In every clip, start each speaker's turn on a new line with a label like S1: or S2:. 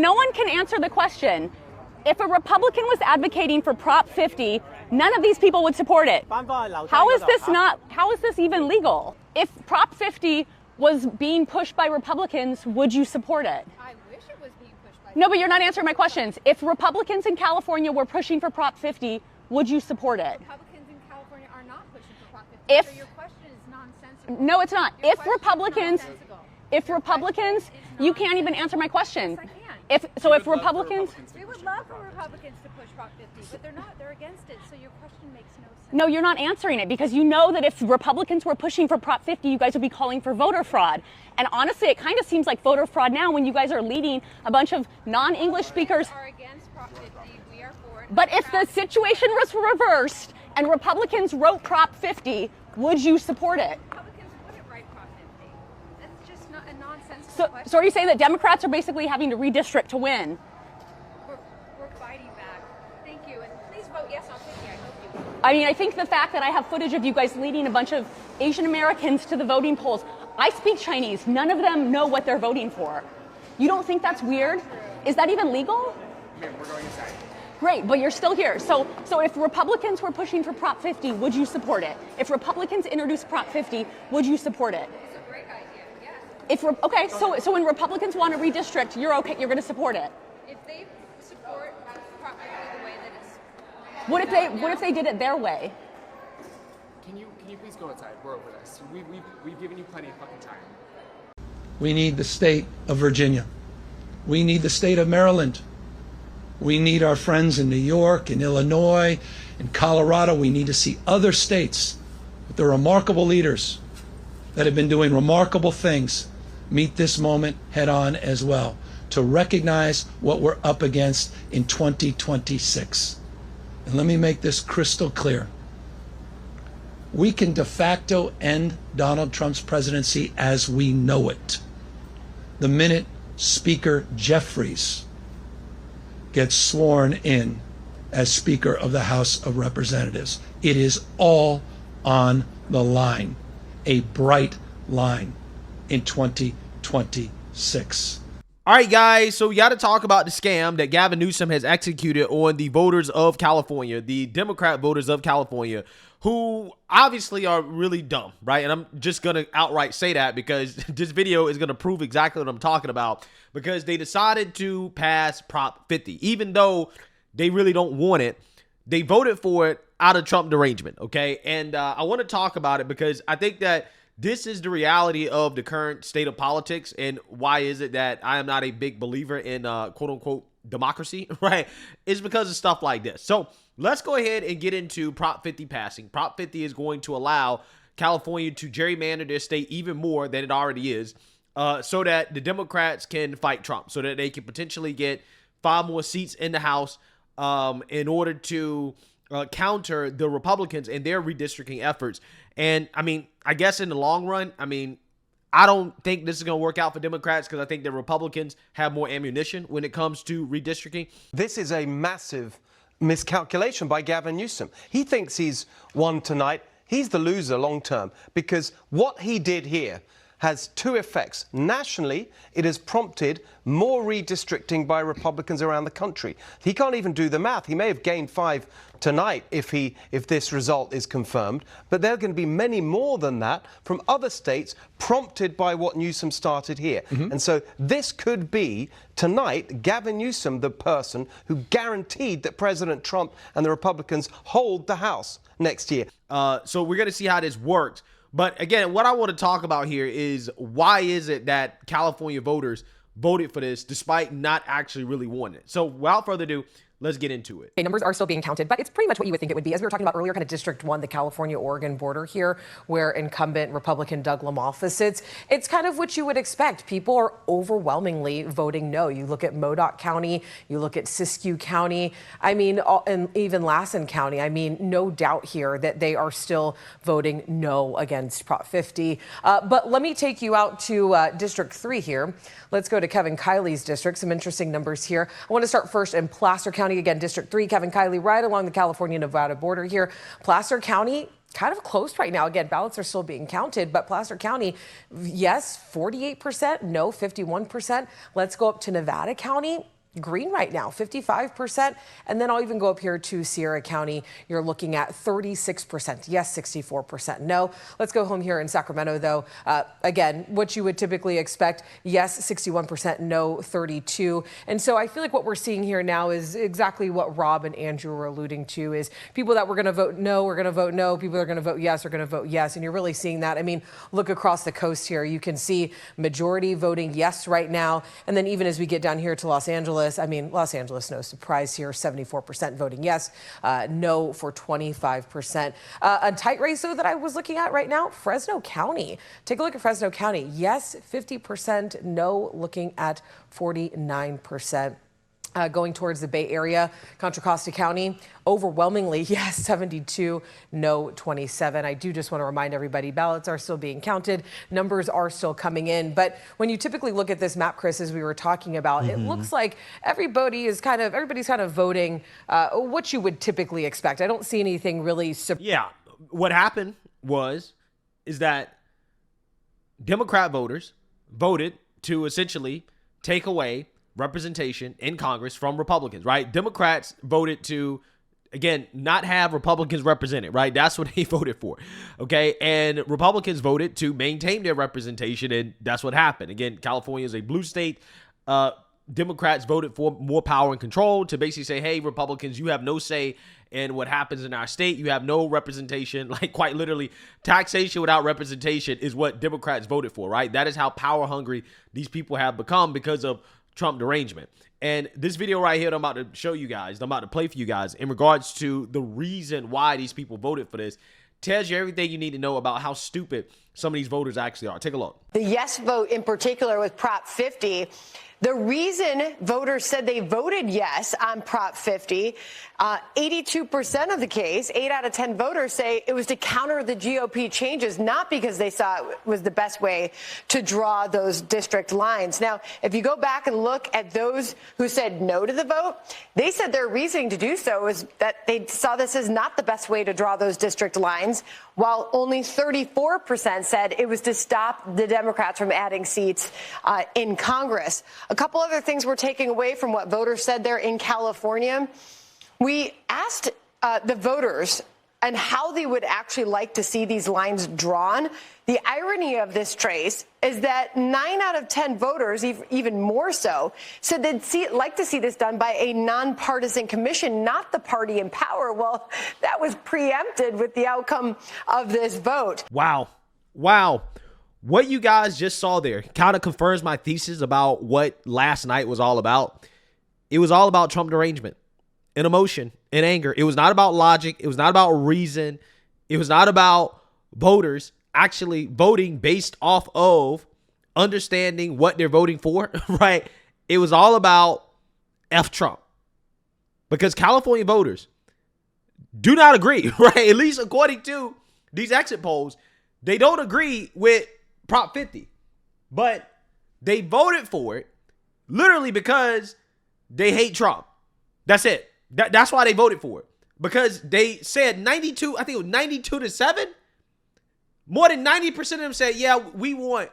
S1: no one can answer the question. If a Republican was advocating for Prop 50, none of these people would support it. How is this even legal? If Prop 50 was being pushed by Republicans, would you support it?
S2: I wish it was being pushed by.
S1: No, but you're not answering my questions. If Republicans in California were pushing for Prop 50, would you support it?
S2: Republicans in California are not pushing for Prop 50. So your question is nonsensical.
S1: No, it's not.
S2: Your
S1: If Republicans, you can't even answer my question.
S2: Yes, I can.
S1: If Republicans,
S2: We would love for Republicans to push Prop 50, but they're not. They're against it. So your question makes no sense.
S1: no, you're not answering it because you know that if Republicans were pushing for Prop 50, you guys would be calling for voter fraud. And honestly, it kind of seems like voter fraud now when you guys are leading a bunch of non-English speakers.
S2: We are against Prop 50. We are for it.
S1: But if the situation was reversed and Republicans wrote Prop 50, would you support it?
S2: Republicans wouldn't write Prop 50. That's just not a nonsensical
S1: So
S2: question.
S1: are you saying that Democrats are basically having to redistrict to win?
S2: We're fighting back. Thank you. And please vote yes on 50. I hope you will.
S1: I mean, I think the fact that I have footage of you guys leading a bunch of Asian Americans to the voting polls, I speak Chinese. None of them know what they're voting for. You don't think that's weird? Is that even legal?
S3: Ma'am, we're going inside.
S1: Great, but you're still here. So if Republicans were pushing for Prop 50, would you support it? If Republicans introduced Prop 50, would you support it?
S2: It's a great idea. Yes.
S1: Okay, so when Republicans want to redistrict, you're going to support it.
S2: If they support Prop 50 the way that it's
S1: What if they did it their way?
S3: Can you please go outside? We're over this. We've given you plenty of fucking time.
S4: We need the state of Virginia. We need the state of Maryland. We need our friends in New York, in Illinois, in Colorado. We need to see other states with their remarkable leaders that have been doing remarkable things meet this moment head on as well, to recognize what we're up against in 2026. And let me make this crystal clear. We can de facto end Donald Trump's presidency as we know it the minute Speaker Jeffries gets sworn in as Speaker of the House of Representatives. It is all on the line, a bright line in 2026.
S5: All right, guys, so we got to talk about the scam that Gavin Newsom has executed on the voters of California, the Democrat voters of California, who obviously are really dumb, right? And I'm just going to outright say that because this video is going to prove exactly what I'm talking about, because they decided to pass Prop 50. Even though they really don't want it, they voted for it out of Trump derangement, okay? And I want to talk about it because I think that this is the reality of the current state of politics, and why is it that I am not a big believer in quote-unquote democracy, right? It's because of stuff like this. So let's go ahead and get into Prop 50 passing. Prop 50 is going to allow California to gerrymander their state even more than it already is, so that the Democrats can fight Trump, so that they can potentially get 5 more seats in the House in order to counter the Republicans and their redistricting efforts. And I mean, I guess in the long run, I mean, I don't think this is going to work out for Democrats because I think the Republicans have more ammunition when it comes to redistricting.
S6: This is a massive miscalculation by Gavin Newsom. He thinks he's won tonight. He's the loser long term, because what he did here has 2 effects. Nationally, it has prompted more redistricting by Republicans around the country. He can't even do the math. He may have gained 5 tonight if this result is confirmed, but there are going to be many more than that from other states prompted by what Newsom started here. And so this could be, tonight, Gavin Newsom, the person who guaranteed that President Trump and the Republicans hold the House next year.
S5: So we're going to see how this works. But again, what I want to talk about here is why is it that California voters voted for this despite not actually really wanting it. So without further ado, let's get into it.
S7: Numbers are still being counted, but it's pretty much what you would think it would be. As we were talking about earlier, kind of District 1, the California-Oregon border here, where incumbent Republican Doug Lamalfa sits. It's kind of what you would expect. People are overwhelmingly voting no. You look at Modoc County, you look at Siskiyou County, I mean, and even Lassen County. I mean, no doubt here that they are still voting no against Prop 50. But let me take you out to District 3 here. Let's go to Kevin Kiley's district. Some interesting numbers here. I want to start first in Placer County. Again, District 3, Kevin Kiley, right along the California-Nevada border here. Placer County, kind of close right now. Again, ballots are still being counted, but Placer County, yes, 48%, no, 51%. Let's go up to Nevada County. Green right now, 55%. And then I'll even go up here to Sierra County. You're looking at 36%. Yes, 64%. No. Let's go home here in Sacramento, though. Again, what you would typically expect. Yes, 61%. No, 32. And so I feel like what we're seeing here now is exactly what Rob and Andrew were alluding to, is people that were going to vote no are going to vote no. People that are going to vote yes are going to vote yes. And you're really seeing that. I mean, look across the coast here. You can see majority voting yes right now. And then even as we get down here to Los Angeles, I mean, Los Angeles, no surprise here, 74% voting yes, no for 25%. A tight race, though, that I was looking at right now, Fresno County. Take a look at Fresno County. Yes, 50%, no, looking at 49%. Going towards the Bay Area, Contra Costa County, overwhelmingly, yes, 72, no, 27. I do just want to remind everybody, ballots are still being counted. Numbers are still coming in. But when you typically look at this map, Chris, as we were talking about, it looks like everybody's kind of voting what you would typically expect. I don't see anything really.
S5: Yeah. What happened is that Democrat voters voted to essentially take away representation in Congress from Republicans, right? Democrats voted to, again, not have Republicans represented, right? That's what they voted for, okay? And Republicans voted to maintain their representation, and that's what happened. Again, California is a blue state. Democrats voted for more power and control to basically say, hey, Republicans, you have no say in what happens in our state. You have no representation. Like, quite literally, taxation without representation is what Democrats voted for, right? That is how power hungry these people have become because of Trump derangement. And this video right here that I'm about to show you guys, I'm about to play for you guys in regards to the reason why these people voted for this, tells you everything you need to know about how stupid some of these voters actually are. Take a look.
S8: The yes vote in particular with Prop 50. The reason voters said they voted yes on Prop 50, 82% of the case, 8 out of 10 voters say it was to counter the GOP changes, not because they saw it was the best way to draw those district lines. Now, if you go back and look at those who said no to the vote, they said their reasoning to do so is that they saw this as not the best way to draw those district lines, while only 34% said it was to stop the Democrats from adding seats in Congress. A couple other things we're taking away from what voters said there in California. We asked the voters and how they would actually like to see these lines drawn. The irony of this, Trace, is that 9 out of 10 voters, even more so, said they'd like to see this done by a nonpartisan commission, not the party in power. Well, that was preempted with the outcome of this vote.
S5: Wow. Wow. What you guys just saw there kind of confirms my thesis about what last night was all about. It was all about Trump derangement and emotion and anger. It was not about logic. It was not about reason. It was not about voters actually voting based off of understanding what they're voting for, right? It was all about F Trump. Because California voters do not agree, right? At least according to these exit polls, they don't agree with Prop 50, but they voted for it literally because they hate Trump. That's it. That's why they voted for it, because they said 92, I think it was 92-7. More than 90% of them said, yeah, we want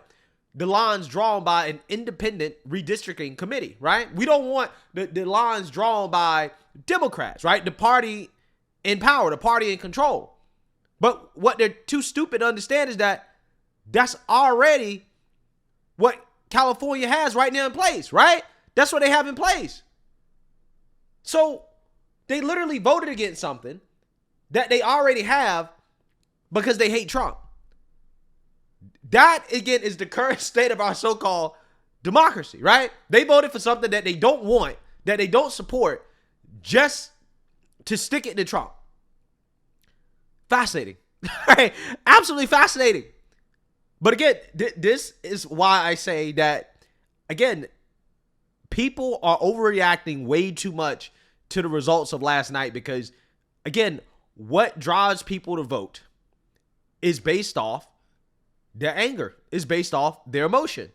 S5: the lines drawn by an independent redistricting committee, right? We don't want the lines drawn by Democrats, right? The party in power, the party in control. But what they're too stupid to understand is that that's already what California has right now in place, right? That's what they have in place. So they literally voted against something that they already have because they hate Trump. That, again, is the current state of our so-called democracy, right? They voted for something that they don't want, that they don't support, just to stick it to Trump. Fascinating. Right? Absolutely fascinating. But again, this is why I say that, again, people are overreacting way too much to the results of last night because, again, what drives people to vote is based off their anger, is based off their emotion.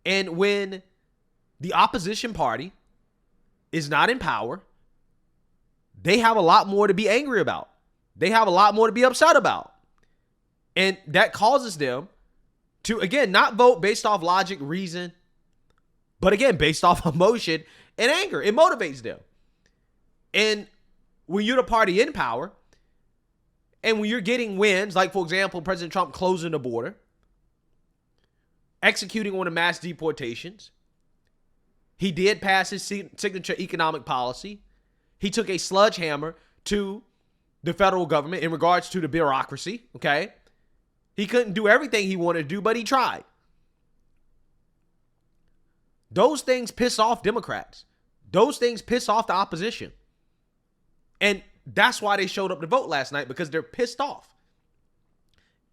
S5: And when the opposition party is not in power, they have a lot more to be angry about. they have a lot more to be upset about. And that causes them to, again, not vote based off logic, reason, but again, based off emotion and anger. It motivates them. And when you're the party in power, and when you're getting wins, like, for example, President Trump closing the border, executing on the mass deportations, he did pass his signature economic policy. He took a sledgehammer to the federal government in regards to the bureaucracy, okay? He couldn't do everything he wanted to do, but he tried. Those things piss off Democrats. Those things piss off the opposition. And that's why they showed up to vote last night, because they're pissed off.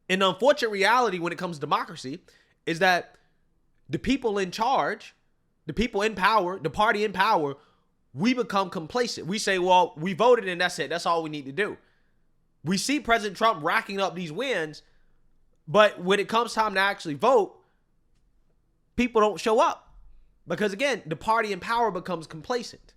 S5: And the unfortunate reality when it comes to democracy is that the people in charge, the people in power, the party in power, we become complacent. We say, well, we voted and that's it. That's all we need to do. We see President Trump racking up these wins, but when it comes time to actually vote, people don't show up. Because again, the party in power becomes complacent.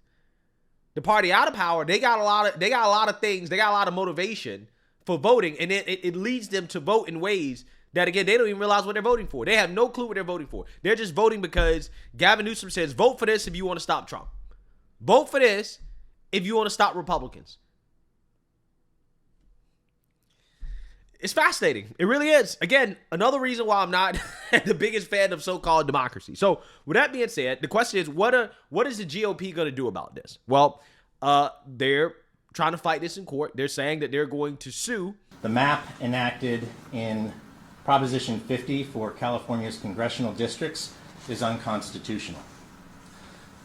S5: The party out of power, they got a lot of things, they got a lot of motivation for voting, and it leads them to vote in ways that, again, they don't even realize what they're voting for. They have no clue what they're voting for. They're just voting because Gavin Newsom says, vote for this if you want to stop Trump. Vote for this if you want to stop Republicans. It's fascinating. It really is. Again, another reason why I'm not the biggest fan of so-called democracy. So with that being said, the question is, what is the GOP going to do about this? Well, they're trying to fight this in court. They're saying that they're going to sue.
S9: The map enacted in Proposition 50 for California's congressional districts is unconstitutional.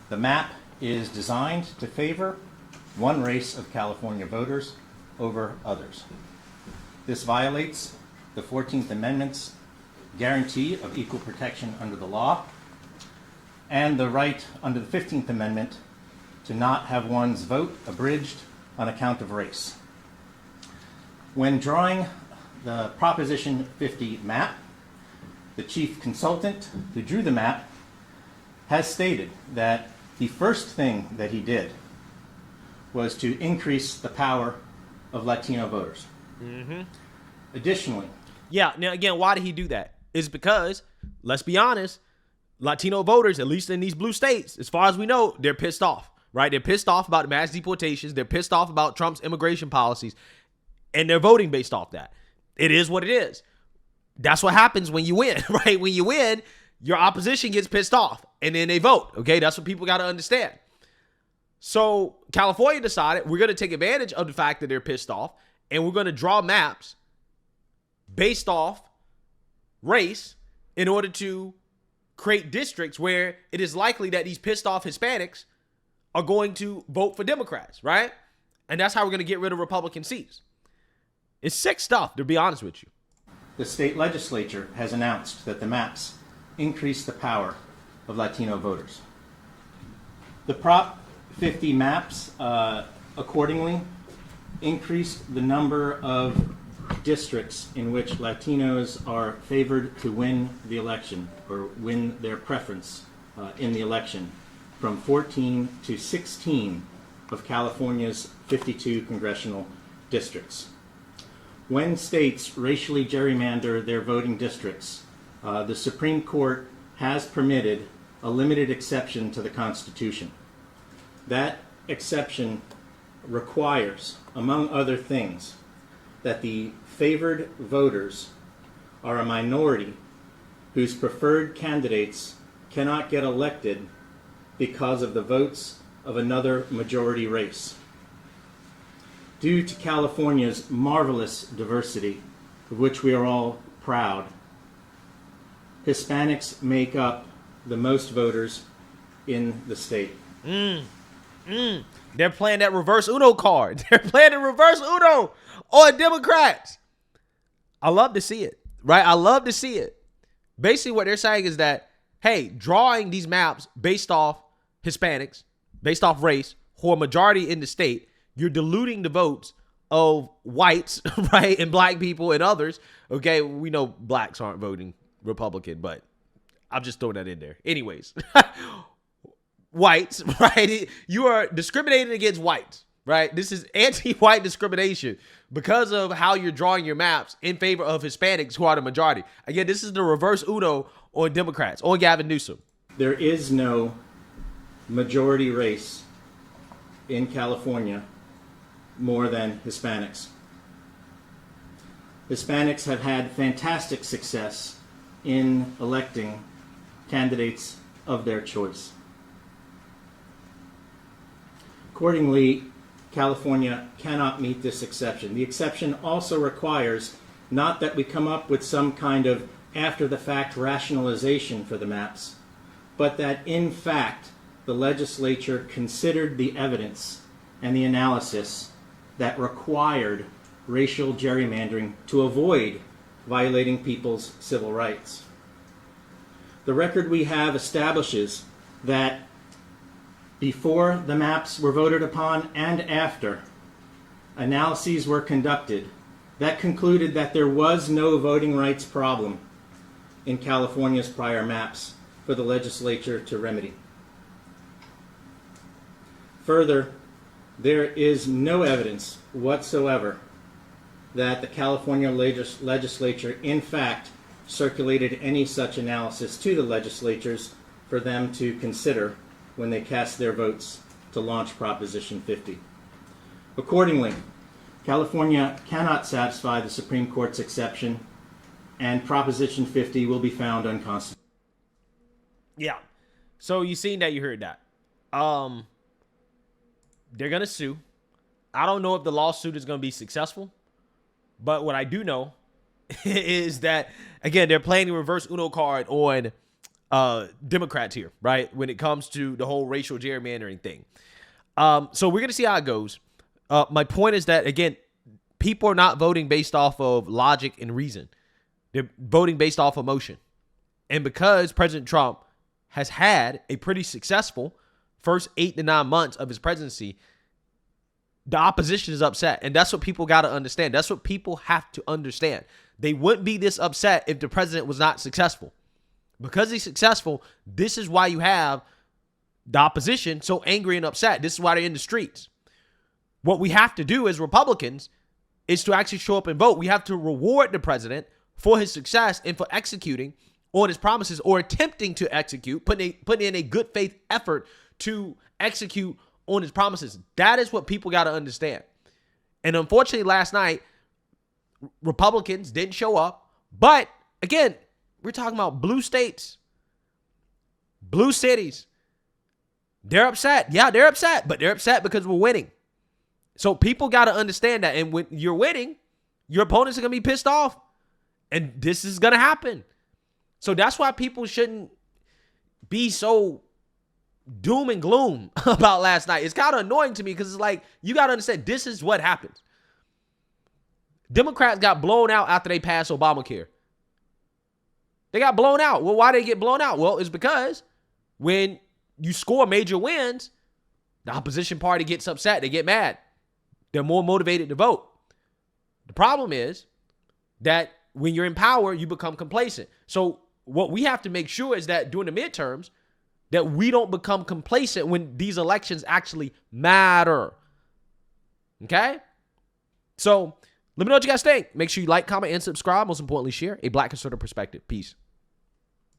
S9: The map is designed to favor one race of California voters over others. This violates the 14th Amendment's guarantee of equal protection under the law and the right under the 15th Amendment to not have one's vote abridged on account of race. When drawing the Proposition 50 map, the chief consultant who drew the map has stated that the first thing that he did was to increase the power of Latino voters.
S5: Mm-hmm.
S9: Additionally,
S5: yeah. Now, again, why did he do that? It's because, let's be honest, Latino voters, at least in these blue states, as far as we know, they're pissed off, right? They're pissed off about mass deportations. They're pissed off about Trump's immigration policies, and they're voting based off that. It is what it is. That's what happens when you win, right? When you win, your opposition gets pissed off, and then they vote, okay? That's what people got to understand. So California decided we're going to take advantage of the fact that they're pissed off, and we're going to draw maps based off race in order to create districts where it is likely that these pissed off Hispanics are going to vote for Democrats, right? And that's how we're going to get rid of Republican seats. It's sick stuff, to be honest with you.
S9: the state legislature has announced that the maps increase the power of Latino voters. The Prop 50 maps accordingly increased the number of districts in which Latinos are favored to win the election or win their preference in the election from 14 to 16 of California's 52 congressional districts. When states racially gerrymander their voting districts, the Supreme Court has permitted a limited exception to the Constitution. That exception requires, among other things, that the favored voters are a minority whose preferred candidates cannot get elected because of the votes of another majority race. Due to California's marvelous diversity, of which we are all proud, Hispanics make up the most voters in the state.
S5: They're playing that reverse Uno card. They're playing the reverse Uno on Democrats. I love to see it, right? I love to see it. Basically, what they're saying is that, hey, drawing these maps based off Hispanics, based off race, who are majority in the state, you're diluting the votes of whites, right, and black people and others. Okay, we know blacks aren't voting Republican, but I'm just throwing that in there. Anyways, whites, right? You are discriminating against whites, right? This is anti-white discrimination because of how you're drawing your maps in favor of Hispanics who are the majority. Again, this is the reverse Uno on Democrats, on Gavin Newsom.
S9: There is no majority race in California more than Hispanics. Hispanics have had fantastic success in electing candidates of their choice. Accordingly, California cannot meet this exception. The exception also requires not that we come up with some kind of after-the-fact rationalization for the maps, but that in fact the legislature considered the evidence and the analysis that required racial gerrymandering to avoid violating people's civil rights. The record we have establishes that before the maps were voted upon and after, analyses were conducted that concluded that there was no voting rights problem in California's prior maps for the legislature to remedy. Further, there is no evidence whatsoever that the California legislature in fact circulated any such analysis to the legislatures for them to consider when they cast their votes to launch Proposition 50. Accordingly, California cannot satisfy the Supreme Court's exception, and Proposition 50 will be found unconstitutional.
S5: Yeah. So you seen that, you heard that. They're going to sue. I don't know if the lawsuit is going to be successful, but what I do know is that, again, they're playing the reverse Uno card on Democrats here, right? When it comes to the whole racial gerrymandering thing. So we're going to see how it goes. My point is that, again, people are not voting based off of logic and reason. They're voting based off emotion. And because President Trump has had a pretty successful first 8 to 9 months of his presidency, the opposition is upset. And that's what people got to understand. That's what people have to understand. They wouldn't be this upset if the president was not successful. Because he's successful, this is why you have the opposition so angry and upset. This is why they're in the streets. What we have to do as Republicans is to actually show up and vote. We have to reward the president for his success and for executing on his promises, or attempting to execute, putting in a good faith effort to execute on his promises. That is what people got to understand. And unfortunately, last night, Republicans didn't show up. But again, we're talking about blue states, blue cities. They're upset. Yeah, they're upset, but they're upset because we're winning. So people got to understand that. And when you're winning, your opponents are going to be pissed off. And this is going to happen. So that's why people shouldn't be so doom and gloom about last night. It's kind of annoying to me because it's like, you got to understand, this is what happens. Democrats got blown out after they passed Obamacare. They got blown out. Well, why did they get blown out? Well, it's because when you score major wins, the opposition party gets upset. They get mad. They're more motivated to vote. The problem is that when you're in power, you become complacent. So what we have to make sure is that during the midterms, that we don't become complacent when these elections actually matter. Okay? So let me know what you guys think. Make sure you like, comment, and subscribe. Most importantly, share a Black conservative perspective. Peace.